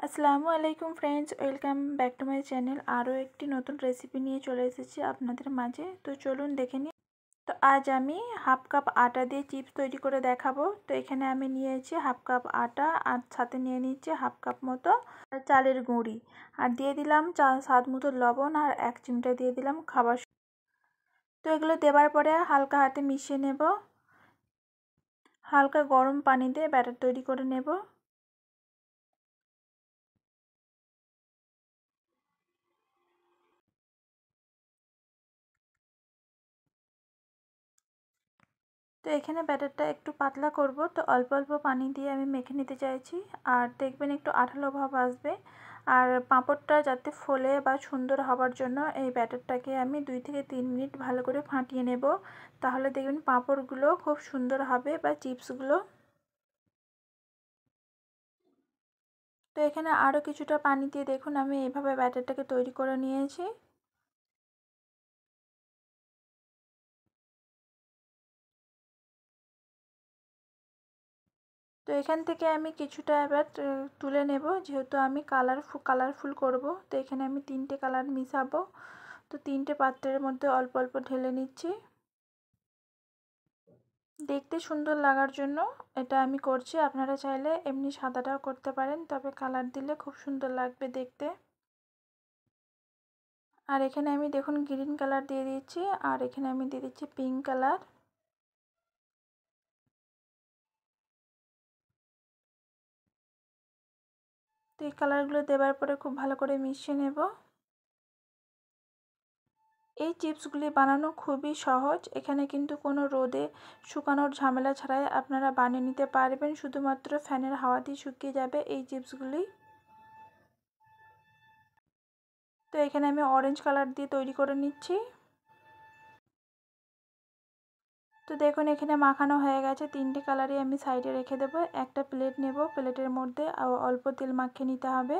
আসসালামু আলাইকুম friends, welcome back to my channel. আরও একটি নতুন রেসিপি নিয়ে চলে এসেছি আপনাদের মাঝে। তো চলুন দেখে নিই। তো আজ আমি হাফ কাপ আটা দিয়ে চিপস তৈরি করে দেখাবো। তো এখানে আমি নিয়েছি হাফ কাপ আটা, আর সাথে নিয়ে নিচ্ছি হাফ কাপ মতো চালের গুঁড়ি, আর দিয়ে দিলাম স্বাদ মতো লবণ, আর 1 চিমটা দিয়ে দিলাম খাবার। তো এগুলো দেওয়ার পরে হালকা হাতে মিশিয়ে নেব। হালকা গরম পানি দিয়ে ব্যাটার তৈরি করে নেব। তো এখানে ব্যাটারটা একটু পাতলা করব, তো অল্প অল্প পানি দিয়ে আমি মেখে নিতে চাইছি। আর দেখবেন একটু আঠালো ভাব আসবে। আর পাঁপড়টা যাতে ফোলে বা সুন্দর হওয়ার জন্য এই ব্যাটারটাকে আমি 2 থেকে 3 মিনিট ভালো করে ফাটিয়ে নেব। তাহলে দেখবেন পাঁপড়গুলো খুব সুন্দর হবে বা চিপসগুলো। তো এখানে আরও কিছুটা পানি দিয়ে দেখুন আমি এইভাবে ব্যাটারটাকে তৈরি করে নিয়েছি। তো এখান থেকে আমি কিছুটা এবার তুলে নেব, যেহেতু আমি কালারফুল করব। তো এখানে আমি 3টে কালার মিশাবো। তো 3টে পাত্রের মধ্যে অল্প অল্প ঢেলে নিচ্ছি। দেখতে সুন্দর লাগার জন্য এটা আমি করছি। আপনারা চাইলে এমনি সাদাটাও করতে পারেন, তবে কালার দিলে খুব সুন্দর লাগবে দেখতে। আর এখানে আমি দেখুন গ্রিন কালার দিয়ে দিচ্ছি, আর এখানে আমি দিয়ে দিচ্ছি পিঙ্ক কালার। তো এই কালারগুলো দেওয়ার পরে খুব ভালো করে মিশিয়ে নেব। এই চিপসগুলি বানানো খুবই সহজ। এখানে কিন্তু কোনো রোদে শুকানোর ঝামেলা ছাড়াই আপনারা বানিয়ে নিতে পারবেন। শুধুমাত্র ফ্যানের হাওয়া দিয়ে শুকিয়ে যাবে এই চিপসগুলি। তো এখানে আমি অরেঞ্জ কালার দিয়ে তৈরি করে নিচ্ছি। তো দেখুন এখানে মাখানো হয়ে গেছে। 3টে কালারই আমি সাইডে রেখে দেবো। একটা প্লেট নেব, প্লেটের মধ্যে অল্প তেল মাখিয়ে নিতে হবে।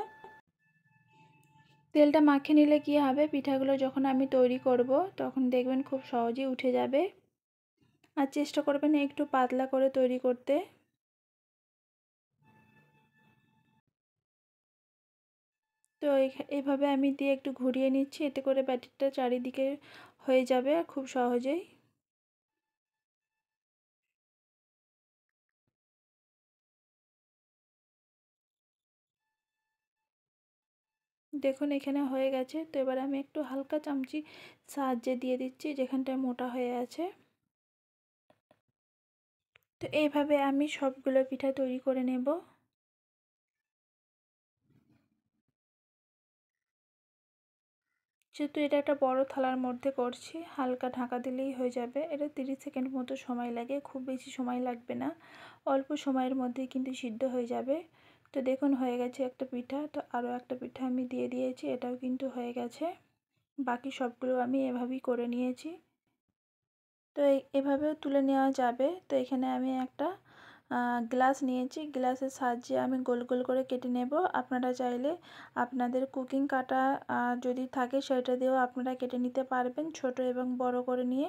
তেলটা মাখিয়ে নিলে কি হবে, পিঠাগুলো যখন আমি তৈরি করব তখন দেখবেন খুব সহজেই উঠে যাবে। আর চেষ্টা করবেন একটু পাতলা করে তৈরি করতে। তো এইভাবে আমি দিয়ে একটু ঘুরিয়ে নিচ্ছি, এতে করে ব্যাটারটা চারিদিকে হয়ে যাবে খুব সহজেই। দেখুন এখানে হয়ে গেছে। তো এবার আমি একটু হালকা চামচি সাহায্যে দিয়ে দিচ্ছি যেখানটায় মোটা হয়ে আছে। তো এইভাবে আমি সবগুলো পিঠা তৈরি করে নেব। যেহেতু এটা একটা বড় থালার মধ্যে করছি, হালকা ঢাকা দিলেই হয়ে যাবে। এটা 30 সেকেন্ড মতো সময় লাগে, খুব বেশি সময় লাগবে না। অল্প সময়ের মধ্যেই কিন্তু সিদ্ধ হয়ে যাবে। তো দেখুন হয়ে গেছে একটা পিঠা। তো আরও একটা পিঠা আমি দিয়ে দিয়েছি, এটাও কিন্তু হয়ে গেছে। বাকি সবগুলো আমি এভাবেই করে নিয়েছি। তো এভাবেও তুলে নেওয়া যাবে। তো এখানে আমি একটা গ্লাস নিয়েছি, গ্লাসের সাহায্যে আমি গোল গোল করে কেটে নেব। আপনারা চাইলে আপনাদের কুকিং কাটা যদি থাকে সেটা দিয়েও আপনারা কেটে নিতে পারবেন, ছোট এবং বড় করে নিয়ে।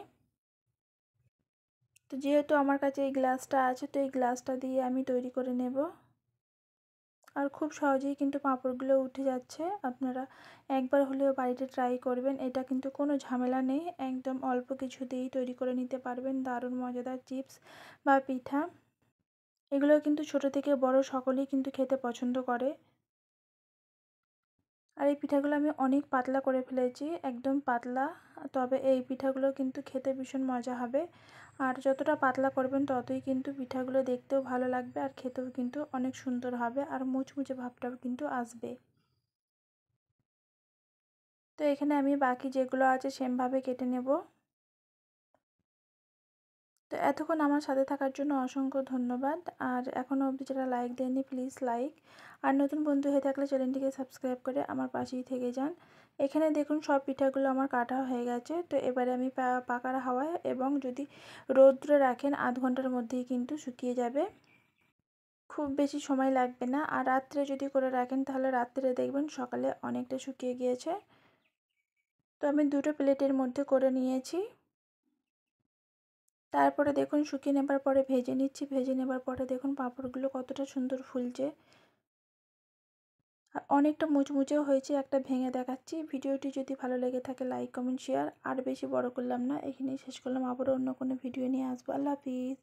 তো যেহেতু আমার কাছে এই গ্লাসটা আছে, তো এই গ্লাসটা দিয়ে আমি তৈরি করে নেব। আর খুব সহজেই কিন্তু পাঁপড়গুলো উঠে যাচ্ছে। আপনারা একবার হলেও বাড়িতে ট্রাই করবেন। এটা কিন্তু কোনো ঝামেলা নেই, একদম অল্প কিছু দিয়েই তৈরি করে নিতে পারবেন দারুণ মজাদার চিপস বা পিঠা। এগুলো কিন্তু ছোট থেকে বড় সকলেই কিন্তু খেতে পছন্দ করে। আর এই পিঠাগুলো আমি অনেক পাতলা করে ফেলেছি, একদম পাতলা। তবে এই পিঠাগুলো কিন্তু খেতে ভীষণ মজা হবে। আর যতটা পাতলা করবেন ততই কিন্তু পিঠাগুলো দেখতেও ভালো লাগবে, আর খেতেও কিন্তু অনেক সুন্দর হবে, আর মুচমুচে ভাবটাও কিন্তু আসবে। তো এখানে আমি বাকি যেগুলো আছে সেমভাবে কেটে নেব। তো এতক্ষণ আমার সাথে থাকার জন্য অসংখ্য ধন্যবাদ। আর এখনও অবধি যারা লাইক দেননি প্লিজ লাইক, আর নতুন বন্ধু হয়ে থাকলে চ্যানেলটিকে সাবস্ক্রাইব করে আমার পাশেই থেকে যান। এখানে দেখুন সব পিঠাগুলো আমার কাটা হয়ে গেছে। তো এবারে আমি পাকার হাওয়ায় এবং যদি রৌদ্রে রাখেন আধ ঘন্টার মধ্যেই কিন্তু শুকিয়ে যাবে, খুব বেশি সময় লাগবে না। আর রাত্রে যদি করে রাখেন তাহলে রাত্রে দেখবেন সকালে অনেকটা শুকিয়ে গিয়েছে। তো আমি দুটো প্লেটের মধ্যে করে নিয়েছি। তারপরে দেখুন শুকিয়ে নেবার পরে ভেজে নিচ্ছি। ভেজে নেবার পরে দেখুন পাঁপড়গুলো কতটা সুন্দর ফুলছে। আর অনেকটা মুচমুচেও হয়েছে, একটা ভেঙে দেখাচ্ছি। ভিডিওটি যদি ভালো লেগে থাকে লাইক কমেন্ট শেয়ার, আর বেশি বড় করলাম না, এখানেই শেষ করলাম। আবারও অন্য কোনো ভিডিও নিয়ে আসবো। আল্লাহ হাফিজ।